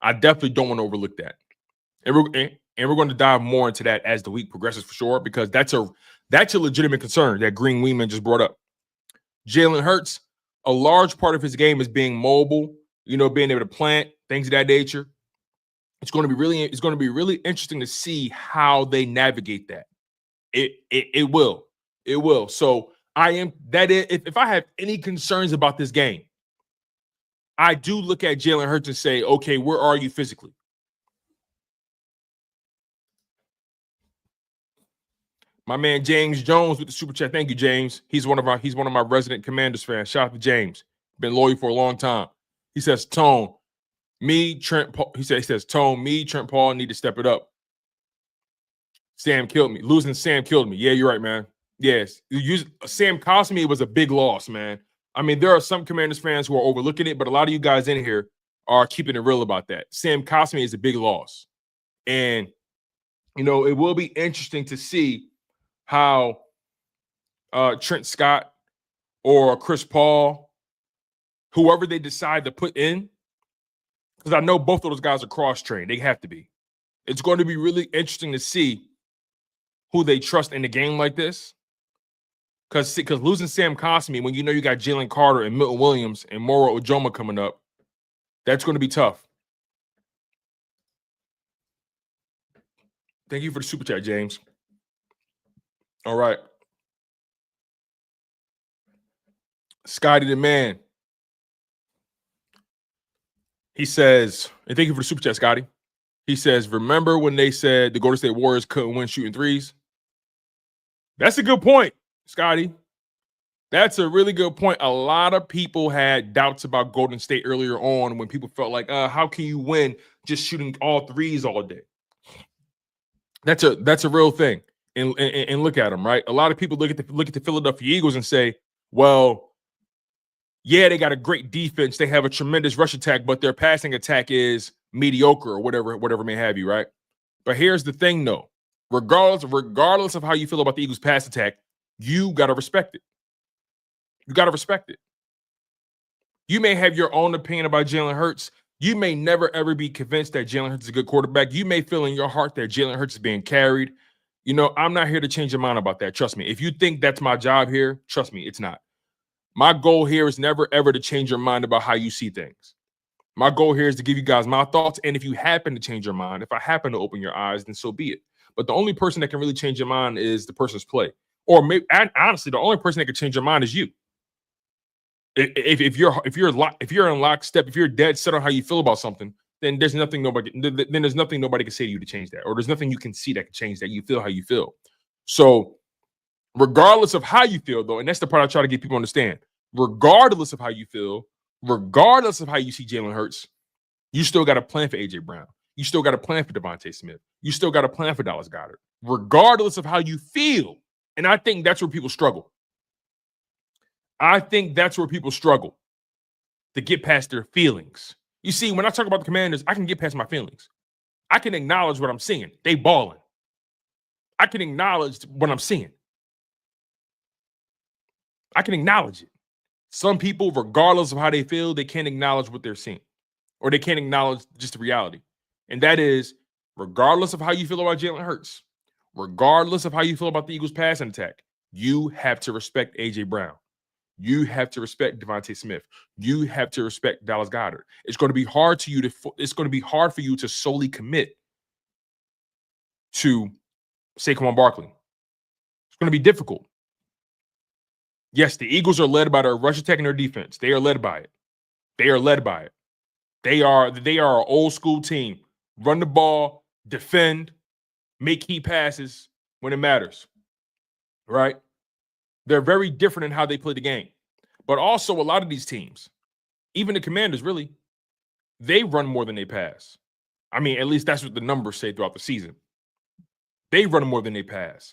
I definitely don't want to overlook that. And we're going to dive more into that as the week progresses for sure, because that's a legitimate concern that Green Wingman just brought up. Jalen Hurts, a large part of his game is being mobile, being able to plant, things of that nature. It's going to be really interesting to see how they navigate that. It will. So if I have any concerns about this game, I do look at Jalen Hurts and say, okay, where are you physically? My man James Jones with the super chat. Thank you, James. He's one of my resident Commanders fans. Shout out to James. Been loyal for a long time. He says, Tone, Trent Paul need to step it up. Sam killed me. Losing Sam killed me. Yeah, you're right, man. Yes. Sam cost me. It was a big loss, man. I mean, there are some Commanders fans who are overlooking it, but a lot of you guys in here are keeping it real about that. Sam Cosmi is a big loss. And, it will be interesting to see how Trent Scott or Chris Paul, whoever they decide to put in, because I know both of those guys are cross-trained. They have to be. It's going to be really interesting to see who they trust in a game like this. Because losing Sam cost me when you know you got Jalen Carter and Milton Williams and Moro Ojoma coming up. That's going to be tough. Thank you for the super chat, James. All right. Scotty the man. He says, and thank you for the super chat, Scotty. He says, remember when they said the Golden State Warriors couldn't win shooting threes? That's a good point, Scotty. That's a really good point. A lot of people had doubts about Golden State earlier on when people felt like, how can you win just shooting all threes all day? That's a real thing. And look at them, right? A lot of people look at the Philadelphia Eagles and say, well, yeah, they got a great defense. They have a tremendous rush attack, but their passing attack is mediocre or whatever may have you, right? But here's the thing, though. Regardless of how you feel about the Eagles' pass attack, you got to respect it. You got to respect it. You may have your own opinion about Jalen Hurts. You may never, ever be convinced that Jalen Hurts is a good quarterback. You may feel in your heart that Jalen Hurts is being carried. You know, I'm not here to change your mind about that. Trust me. If you think that's my job here, trust me, it's not. My goal here is never, ever to change your mind about how you see things. My goal here is to give you guys my thoughts. And if you happen to change your mind, if I happen to open your eyes, then so be it. But the only person that can really change your mind is the person's play. Or maybe, honestly, the only person that can change your mind is you. If you're in lockstep, if you're dead set on how you feel about something, then there's nothing nobody can say to you to change that, or there's nothing you can see that can change that. You feel how you feel. So, regardless of how you feel, though, and that's the part I try to get people to understand. Regardless of how you feel, regardless of how you see Jalen Hurts, you still got a plan for AJ Brown. You still got a plan for Devontae Smith. You still got a plan for Dallas Goedert. Regardless of how you feel, and I think that's where people struggle. I think that's where people struggle to get past their feelings. You see, when I talk about the Commanders, I can get past my feelings. I can acknowledge what I'm seeing. They balling. I can acknowledge what I'm seeing. I can acknowledge it. Some people, regardless of how they feel, they can't acknowledge what they're seeing, or they can't acknowledge just the reality. And that is, regardless of how you feel about Jalen Hurts, regardless of how you feel about the Eagles' passing attack, you have to respect AJ Brown. You have to respect Devontae Smith. You have to respect Dallas Goedert. It's going to be hard for you to solely commit to Saquon Barkley. It's going to be difficult. Yes, the Eagles are led by their rush attack and their defense. They are led by it. They are led by it. They are an old school team. Run the ball, defend, make key passes when it matters. Right? They're very different in how they play the game. But also a lot of these teams, even the Commanders, really, they run more than they pass. I mean, at least that's what the numbers say throughout the season. They run more than they pass.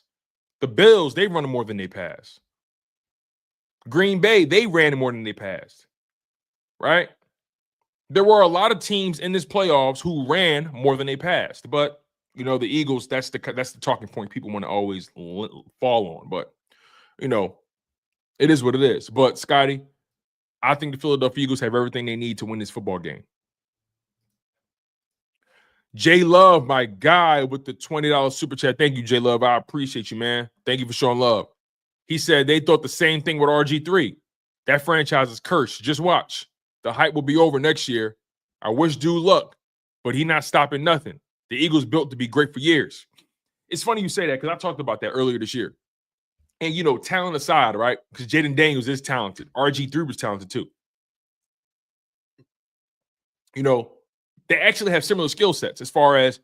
The Bills, they run more than they pass. Green Bay, they ran more than they passed. Right? There were a lot of teams in this playoffs who ran more than they passed. But, you know, the Eagles, that's the talking point people want to always fall on. But, you know, it is what it is. But, Scotty, I think the Philadelphia Eagles have everything they need to win this football game. J Love, my guy, with the $20 super chat. Thank you, J Love. I appreciate you, man. Thank you for showing love. He said they thought the same thing with RG3. That franchise is cursed. Just watch. The hype will be over next year. I wish dude luck, but he not stopping nothing. The Eagles built to be great for years. It's funny you say that because I talked about that earlier this year. And, you know, talent aside, right? Because Jayden Daniels is talented. RG3 was talented too. You know, they actually have similar skill sets as far as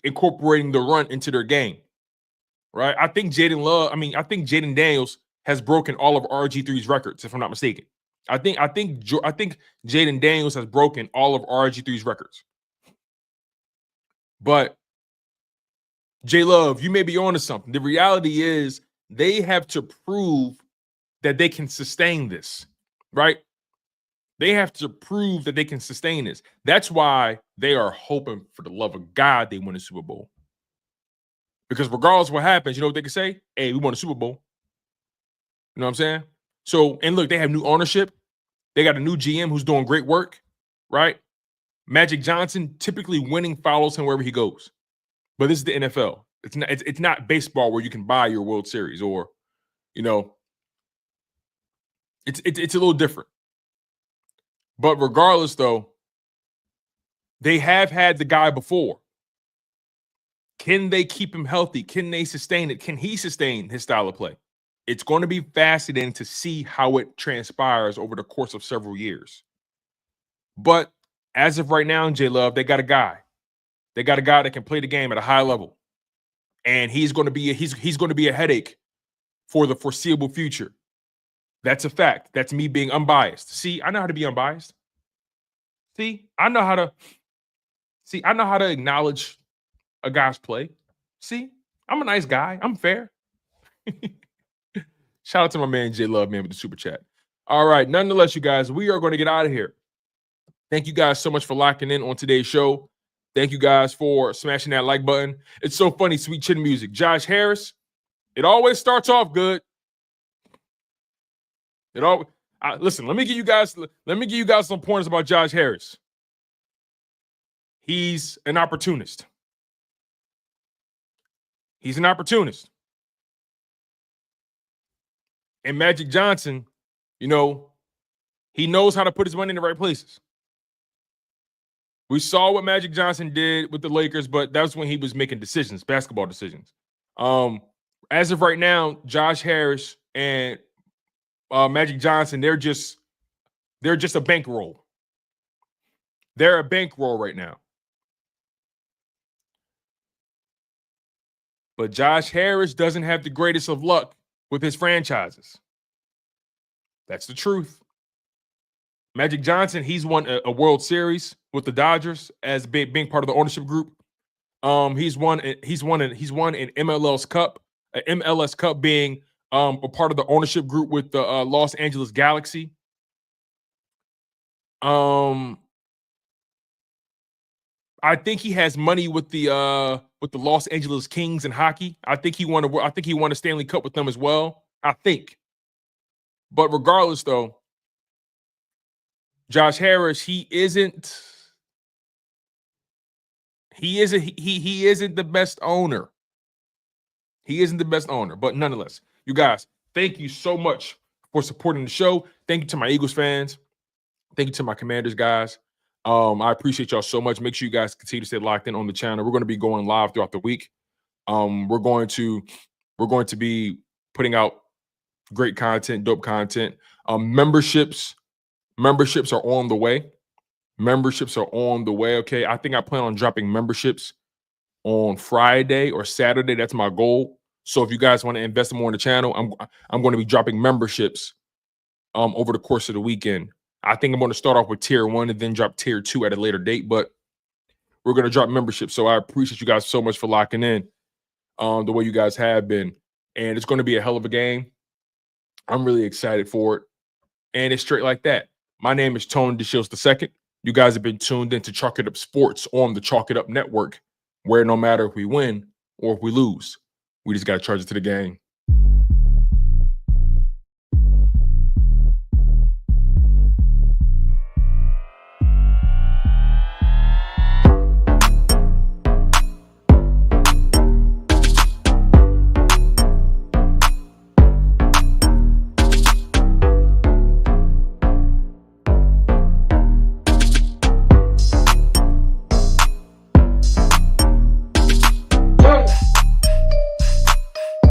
incorporating the run into their game, right? I think Jayden Daniels has broken all of RG3's records, if I'm not mistaken. I think Jayden Daniels has broken all of RG3's records. But J Love, you may be onto something. The reality is they have to prove that they can sustain this, right? They have to prove that they can sustain this. That's why they are hoping, for the love of God, they win a Super Bowl. Because regardless of what happens, you know what they can say? Hey, we won a Super Bowl. You know what I'm saying? So, and look, they have new ownership. They got a new GM who's doing great work, right? Magic Johnson, typically winning follows him wherever he goes. But this is the NFL. It's not baseball where you can buy your World Series or, you know, It's a little different. But regardless, though, they have had the guy before. Can they keep him healthy? Can they sustain it? Can he sustain his style of play? It's going to be fascinating to see how it transpires over the course of several years. But as of right now, J-Love, they got a guy. They got a guy that can play the game at a high level. And he's going to be he's going to be a headache for the foreseeable future. That's a fact. That's me being unbiased. See, I know how to be unbiased. I know how to acknowledge a guy's play. See, I'm a nice guy. I'm fair. Shout out to my man J Love, man, with the super chat. All right. Nonetheless, you guys, we are going to get out of here. Thank you guys so much for locking in on today's show. Thank you guys for smashing that like button. It's so funny, Sweet Chin Music. Josh Harris, it always starts off good. Listen, let me give you guys some pointers about Josh Harris. He's an opportunist. He's an opportunist. And Magic Johnson, he knows how to put his money in the right places. We saw what Magic Johnson did with the Lakers, but that's when he was making decisions, basketball decisions. As of right now, Josh Harris and Magic Johnson, they're just a bankroll. They're a bankroll right now. But Josh Harris doesn't have the greatest of luck with his franchises. That's the truth. Magic Johnson, he's won a World Series with the Dodgers as being part of the ownership group. He's won an MLS Cup, an MLS Cup being a part of the ownership group with the Los Angeles Galaxy. I think he has money with the Los Angeles Kings in hockey. I think he won a Stanley Cup with them as well. I think. But regardless, though, Josh Harris, he isn't the best owner. He isn't the best owner. But nonetheless, you guys, thank you so much for supporting the show. Thank you to my Eagles fans. Thank you to my Commanders guys. I appreciate y'all so much. Make sure you guys continue to stay locked in on the channel. We're going to be going live throughout the week. We're going to be putting out great content, dope content. Memberships are on the way. Okay. I think I plan on dropping memberships on Friday or Saturday. That's my goal. So if you guys want to invest more in the channel, I'm going to be dropping memberships over the course of the weekend. I think I'm going to start off with tier 1 and then drop tier 2 at a later date, but we're going to drop memberships. So I appreciate you guys so much for locking in the way you guys have been. And it's going to be a hell of a game. I'm really excited for it. And it's straight like that. My name is Tone DeShields II. You guys have been tuned in to Chalk It Up Sports on the Chalk It Up Network, where no matter if we win or if we lose, we just got to charge it to the game.